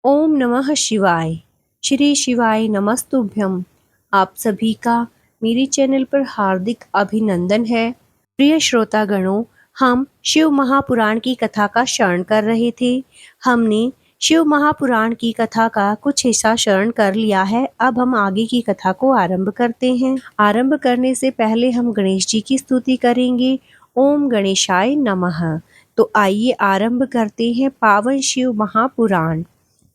ओम नमः शिवाय। श्री शिवाय नमस्तुभ्यम। आप सभी का मेरे चैनल पर हार्दिक अभिनंदन है। प्रिय श्रोतागणों, हम शिव महापुराण की कथा का श्रवण कर रहे थे। हमने शिव महापुराण की कथा का कुछ हिस्सा श्रवण कर लिया है। अब हम आगे की कथा को आरंभ करते हैं। आरंभ करने से पहले हम गणेश जी की स्तुति करेंगे। ओम गणेशाय नमः। तो आइए आरंभ करते हैं पावन शिव महापुराण।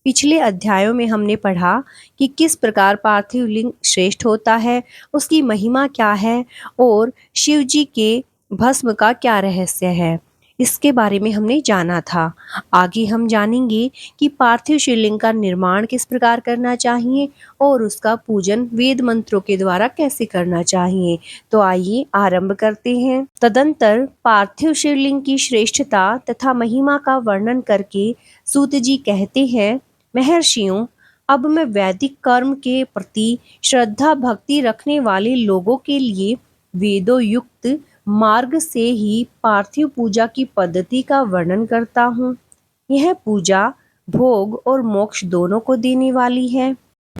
पिछले अध्यायों में हमने पढ़ा कि किस प्रकार पार्थिव लिंग श्रेष्ठ होता है, उसकी महिमा क्या है और शिव जी के भस्म का क्या रहस्य है, इसके बारे में हमने जाना था। आगे हम जानेंगे कि पार्थिव शिवलिंग का निर्माण किस प्रकार करना चाहिए और उसका पूजन वेद मंत्रों के द्वारा कैसे करना चाहिए। तो आइए आरंभ करते हैं। तदंतर पार्थिव शिवलिंग की श्रेष्ठता तथा महिमा का वर्णन करके सूत जी कहते हैं, महर्षियों, अब मैं वैदिक कर्म के प्रति श्रद्धा भक्ति रखने वाले लोगों के लिए वेदों युक्त मार्ग से ही पार्थिव पूजा की पद्धति का वर्णन करता हूँ। यह पूजा भोग और मोक्ष दोनों को देने वाली है।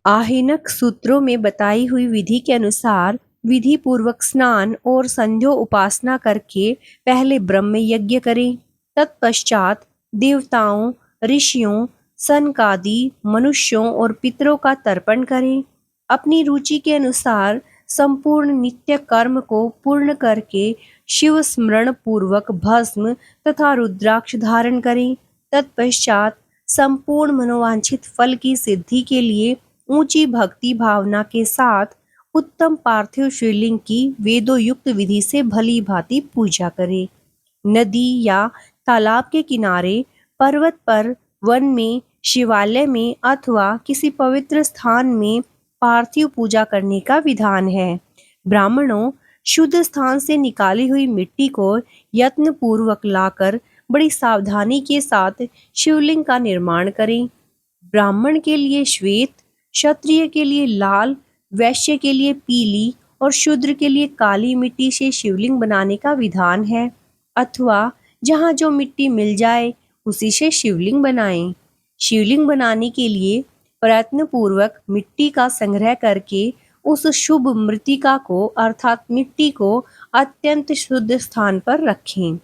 आहिनक सूत्रों में बताई हुई विधि के अनुसार विधि पूर्वक स्नान और संध्या उपासना करके पहले ब्रह्म यज्ञ करें। तत्पश्चात देवताओं, ऋषियों, सनकादि मनुष्यों और पितरों का तर्पण करें। अपनी रुचि के अनुसार संपूर्ण नित्य कर्म को पूर्ण करके शिव स्मरण पूर्वक भस्म तथा रुद्राक्ष धारण करें। तत्पश्चात संपूर्ण मनोवांछित फल की सिद्धि के लिए ऊंची भक्ति भावना के साथ उत्तम पार्थिव शिवलिंग की वेदोयुक्त विधि से भली भांति पूजा करें। नदी या तालाब के किनारे, पर्वत पर, वन में, शिवालय में अथवा किसी पवित्र स्थान में पार्थिव पूजा करने का विधान है। ब्राह्मणों, शुद्ध स्थान से निकाली हुई मिट्टी को यत्न पूर्वक लाकर बड़ी सावधानी के साथ शिवलिंग का निर्माण करें। ब्राह्मण के लिए श्वेत, क्षत्रिय के लिए लाल, वैश्य के लिए पीली और शूद्र के लिए काली मिट्टी से शिवलिंग बनाने का विधान है, अथवा जहाँ जो मिट्टी मिल जाए उसी से शिवलिंग बनाएं। शिवलिंग बनाने के लिए प्रयत्न पूर्वक मिट्टी का संग्रह करके उस शुभ मृतिका को अर्थात मिट्टी को अत्यंत शुद्ध स्थान पर रखें।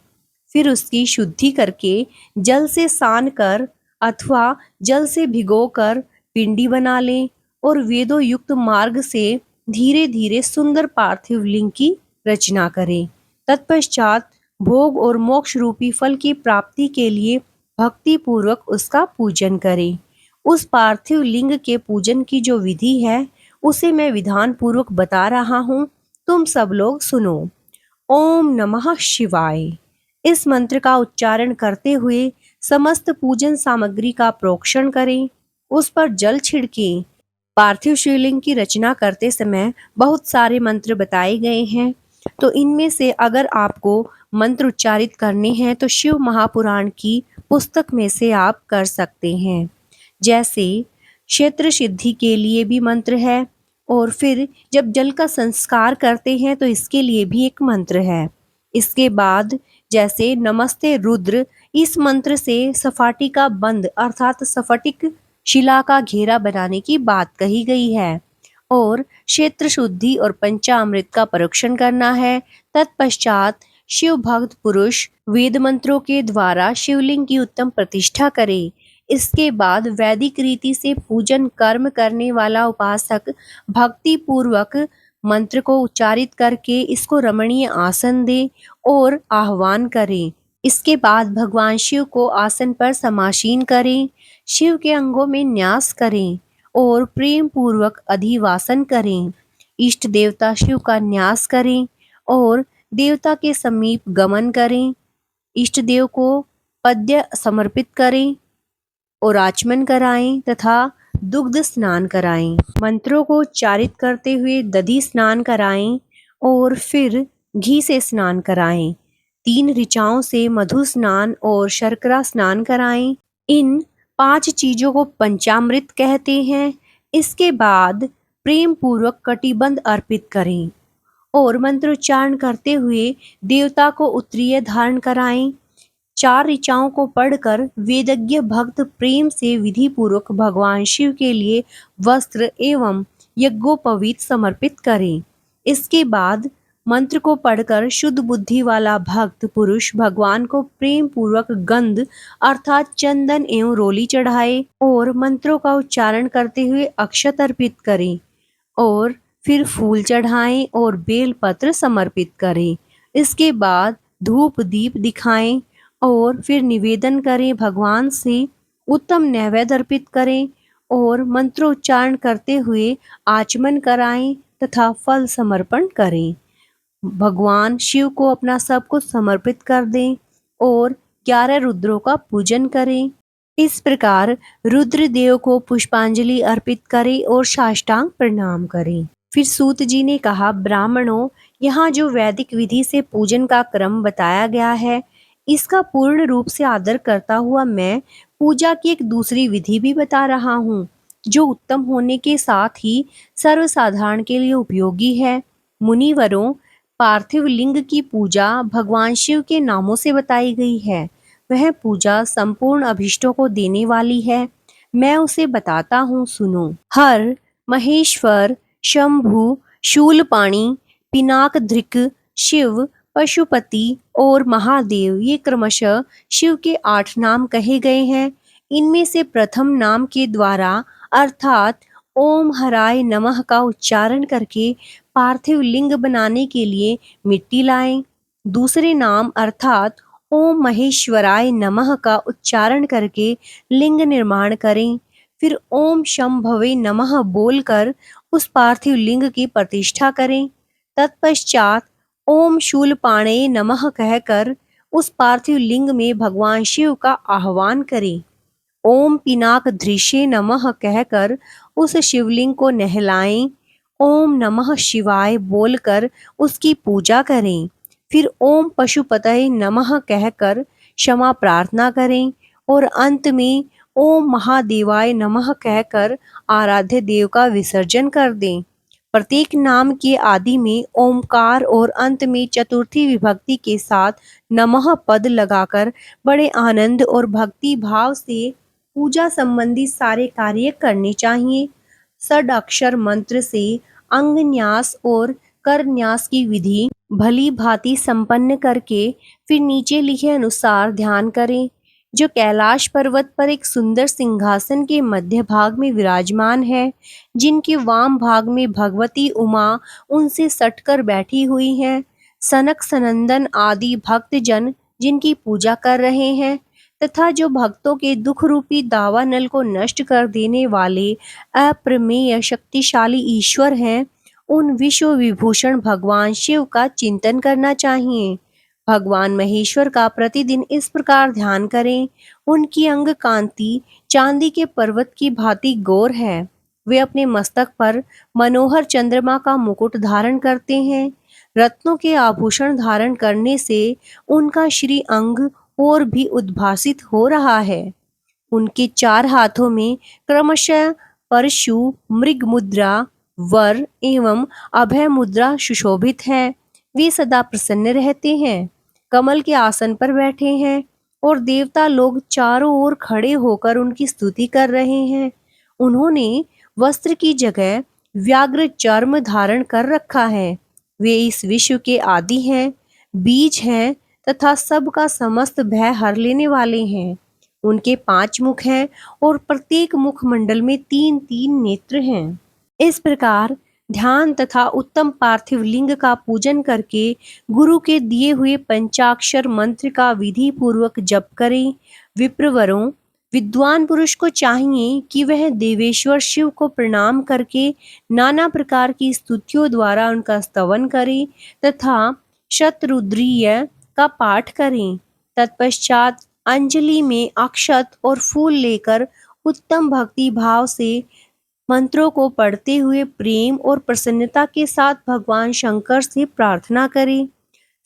फिर उसकी शुद्धि करके जल से सान कर अथवा जल से भिगोकर पिंडी बना लें और वेदों युक्त मार्ग से धीरे धीरे सुंदर पार्थिव लिंग की रचना करें। तत्पश्चात भोग और मोक्ष रूपी फल की प्राप्ति के लिए भक्ति पूर्वक उसका पूजन करें। उस पार्थिव लिंग के पूजन की जो विधि है उसे मैं विधान पूर्वक बता रहा हूँ, तुम सब लोग सुनो। ओम नमः शिवाय। इस मंत्र का उच्चारण करते हुए समस्त पूजन सामग्री का प्रोक्षण करें, उस पर जल छिड़कें। पार्थिव शिवलिंग की रचना करते समय बहुत सारे मंत्र बताए गए हैं, तो इनमें से अगर आपको मंत्र उच्चारित करने हैं तो शिव महापुराण की पुस्तक में से आप कर सकते हैं। जैसे क्षेत्र सिद्धि के लिए भी मंत्र है और फिर जब जल का संस्कार करते हैं तो इसके लिए भी एक मंत्र है। इसके बाद जैसे नमस्ते रुद्र, इस मंत्र से सफाटिका बंद अर्थात स्फटिक शिला का घेरा बनाने की बात कही गई है और क्षेत्र शुद्धि और पंचामृत का परीक्षण करना है। तत्पश्चात शिव भक्त पुरुष वेद मंत्रों के द्वारा शिवलिंग की उत्तम प्रतिष्ठा करे। इसके बाद वैदिक रीति से पूजन कर्म करने वाला उपासक भक्ति पूर्वक मंत्र को उच्चारित करके इसको रमणीय आसन दे और आह्वान करें। इसके बाद भगवान शिव को आसन पर समासीन करें, शिव के अंगों में न्यास करें और प्रेम पूर्वक अधिवासन करें। इष्ट देवता शिव का न्यास करें और देवता के समीप गमन करें। इष्ट देव को पद्य समर्पित करें और आचमन कराएं तथा दुग्ध स्नान कराएं। मंत्रों को उच्चारित करते हुए दधि स्नान कराएं और फिर घी से स्नान कराएं। 3 ऋचाओं से मधु स्नान और शर्करा स्नान कराएं। इन 5 चीजों को पंचामृत कहते हैं। इसके बाद प्रेम पूर्वक कटिबंध अर्पित करें और मंत्रोच्चारण करते हुए देवता को उत्तरीय धारण कराएं। 4 ऋचाओं को पढ़कर वेदज्ञ भक्त प्रेम से विधि पूर्वक भगवान शिव के लिए वस्त्र एवं यज्ञोपवीत समर्पित करें। इसके बाद मंत्र को पढ़कर शुद्ध बुद्धि वाला भक्त पुरुष भगवान को प्रेम पूर्वक गंध अर्थात चंदन एवं रोली चढ़ाए और मंत्रों का उच्चारण करते हुए अक्षत अर्पित करें और फिर फूल चढ़ाएं और बेलपत्र समर्पित करें। इसके बाद धूप दीप दिखाएं और फिर निवेदन करें, भगवान से उत्तम नैवेद्य अर्पित करें और मंत्रोच्चारण करते हुए आचमन कराएं तथा फल समर्पण करें। भगवान शिव को अपना सब कुछ समर्पित कर दें और 11 रुद्रों का पूजन करें। इस प्रकार रुद्रदेव को पुष्पांजलि अर्पित करें और साष्टांग प्रणाम करें। फिर सूत जी ने कहा, ब्राह्मणों, यहाँ जो वैदिक विधि से पूजन का क्रम बताया गया है, इसका पूर्ण रूप से आदर करता हुआ मैं पूजा की एक दूसरी विधि भी बता रहा हूँ, जो उत्तम होने के साथ ही सर्वसाधारण के लिए उपयोगी है। मुनिवरों, पार्थिव लिंग की पूजा भगवान शिव के नामों से बताई गई है। वह पूजा संपूर्ण अभिष्टों को देने वाली है। मैं उसे बताता हूँ, सुनो। हर, महेश्वर, शंभु, शूलपाणि, पिनाकधृक, शिव, पशुपति और महादेव, ये क्रमशः शिव के 8 नाम कहे गए हैं। इनमें से प्रथम नाम के द्वारा अर्थात ओम हराय नमः का उच्चारण करके पार्थिव लिंग बनाने के लिए मिट्टी लाएं। दूसरे नाम अर्थात ओम महेश्वराय नमः का उच्चारण करके लिंग निर्माण करें। फिर ओम शंभवे नमः बोलकर उस पार्थिव लिंग की प्रतिष्ठा करें। तत्पश्चात ओम शूलपाणये नमः कहकर उस पार्थिव लिंग में भगवान शिव का आह्वान करें। ओम पिनाकधृषे नमः कहकर उस शिवलिंग को नहलाएं। ओम नमः शिवाय बोलकर उसकी पूजा करें। फिर ओम पशुपतये नमः कहकर क्षमा प्रार्थना करें और अंत में ओम महादेवाय नमः कहकर आराध्य देव का विसर्जन कर दें। प्रत्येक नाम के आदि में ओमकार और अंत में चतुर्थी विभक्ति के साथ नमः पद लगाकर बड़े आनंद और भक्ति भाव से पूजा संबंधी सारे कार्य करने चाहिए। षड अक्षर मंत्र से अंगन्यास और करन्यास की विधि भली भांति संपन्न करके फिर नीचे लिखे अनुसार ध्यान करें। जो कैलाश पर्वत पर एक सुंदर सिंहासन के मध्य भाग में विराजमान है, जिनके वाम भाग में भगवती उमा उनसे सटकर बैठी हुई हैं, सनक सनंदन आदि भक्तजन जिनकी पूजा कर रहे हैं, तथा जो भक्तों के दुख रूपी दावानल को नष्ट कर देने वाले अप्रमेय शक्तिशाली ईश्वर हैं, उन विश्व विभूषण भगवान शिव का चिंतन करना चाहिए। भगवान महेश्वर का प्रतिदिन इस प्रकार ध्यान करें। उनकी अंग कांति चांदी के पर्वत की भांति गौर है। वे अपने मस्तक पर मनोहर चंद्रमा का मुकुट धारण करते हैं। रत्नों के आभूषण धारण करने से उनका श्री अंग और भी उद्भासित हो रहा है। उनके 4 हाथों में क्रमशः परशु, मृग मुद्रा, वर एवं अभय मुद्रा सुशोभित है। वे सदा प्रसन्न रहते हैं, कमल के आसन पर बैठे हैं और देवता लोग चारों ओर खड़े होकर उनकी स्तुति कर रहे हैं। उन्होंने वस्त्र की जगह व्याघ्र चर्म धारण कर रखा है। वे इस विश्व के आदि हैं, बीज हैं तथा सबका समस्त भय हर लेने वाले हैं। उनके 5 मुख हैं और प्रत्येक मुख मंडल में 3-3 नेत्र हैं। इस प्रकार ध्यान तथा उत्तम पार्थिव लिंग का पूजन करके गुरु के दिए हुए पंचाक्षर मंत्र का विधि पूर्वक जप करें। विप्रवरों, विद्वान पुरुष को चाहिए कि वह देवेश्वर शिव को प्रणाम करके नाना प्रकार की स्तुतियों द्वारा उनका स्तवन करे तथा शतरुद्रीय का पाठ करें। तत्पश्चात अंजलि में अक्षत और फूल लेकर उत्तम भक्ति भाव से मंत्रों को पढ़ते हुए प्रेम और प्रसन्नता के साथ भगवान शंकर से प्रार्थना करें।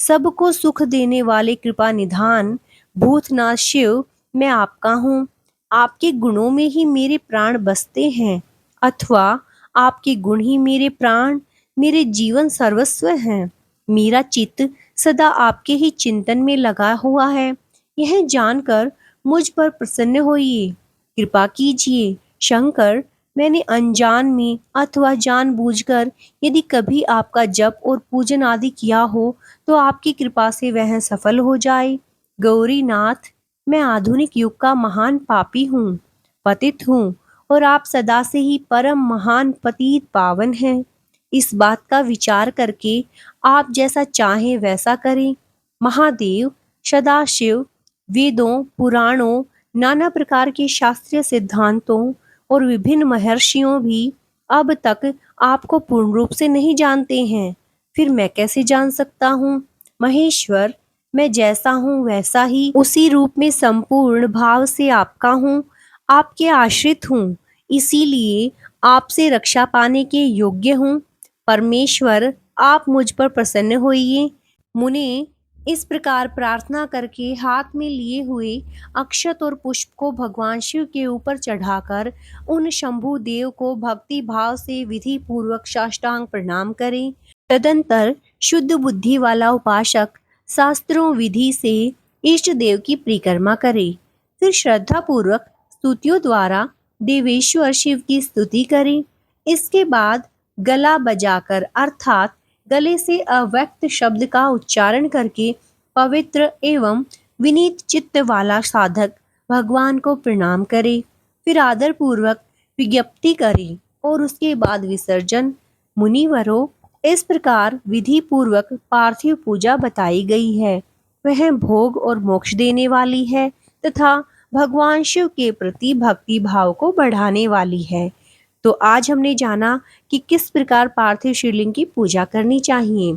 सबको सुख देने वाले कृपा निधान भूतनाथ शिव, मैं आपका हूँ। आपके गुणों में ही मेरे प्राण बसते हैं, अथवा आपके गुण ही मेरे प्राण, मेरे जीवन सर्वस्व हैं। मेरा चित्त सदा आपके ही चिंतन में लगा हुआ है। यह जानकर मुझ पर प्रसन्न होइए। कृपा कीजिए शंकर, मैंने अनजान में अथवा जानबूझकर यदि कभी आपका जप और पूजन आदि किया हो तो आपकी कृपा से वह सफल हो जाए। गौरीनाथ, मैं आधुनिक युग का महान पापी हूँ, पतित हूँ, और आप सदा से ही परम महान पतित पावन हैं। इस बात का विचार करके आप जैसा चाहें वैसा करें। महादेव, सदाशिव, वेदों, पुराणों, नाना प्रकार के शास्त्रीय सिद्धांतों और विभिन्न महर्षियों भी अब तक आपको पूर्ण रूप से नहीं जानते हैं, फिर मैं कैसे जान सकता हूँ? महेश्वर, मैं जैसा हूँ वैसा ही उसी रूप में संपूर्ण भाव से आपका हूँ, आपके आश्रित हूँ, इसीलिए आपसे रक्षा पाने के योग्य हूँ। परमेश्वर, आप मुझ पर प्रसन्न होइए। मुने इस प्रकार प्रार्थना करके हाथ में लिए हुए अक्षत और पुष्प को भगवान शिव के ऊपर चढ़ाकर उन शंभु देव को भक्ति भाव से विधि पूर्वक साष्टांग प्रणाम करें। तदंतर शुद्ध बुद्धि वाला उपासक शास्त्रों विधि से इष्ट देव की परिक्रमा करे। फिर श्रद्धा पूर्वक स्तुतियों द्वारा देवेश्वर शिव की स्तुति करें। इसके बाद गला बजाकर अर्थात गले से अव्यक्त शब्द का उच्चारण करके पवित्र एवं विनीत चित्त वाला साधक भगवान को प्रणाम करे। फिर आदर पूर्वक विज्ञप्ति करे और उसके बाद विसर्जन। मुनिवरों, इस प्रकार विधि पूर्वक पार्थिव पूजा बताई गई है। वह भोग और मोक्ष देने वाली है तथा भगवान शिव के प्रति भक्ति भाव को बढ़ाने वाली है। तो आज हमने जाना कि किस प्रकार पार्थिव शिवलिंग की पूजा करनी चाहिए।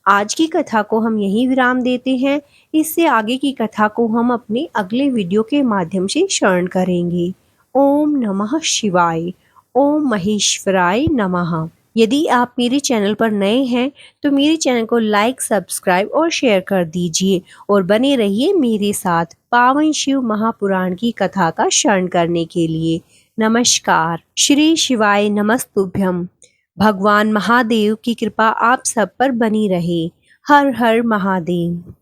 आज की कथा को हम यहीं विराम देते हैं। इससे आगे की कथा को हम अपने अगले वीडियो के माध्यम से श्रवण करेंगे। ओम नमः शिवाय। ओम महेश्वराय नमः। यदि आप मेरे चैनल पर नए हैं तो मेरे चैनल को लाइक, सब्सक्राइब और शेयर कर दीजिए और बने रहिए मेरे साथ पावन शिव महापुराण की कथा का श्रवण करने के लिए। नमस्कार। श्री शिवाय नमस्तुभ्यम। भगवान महादेव की कृपा आप सब पर बनी रहे। हर हर महादेव।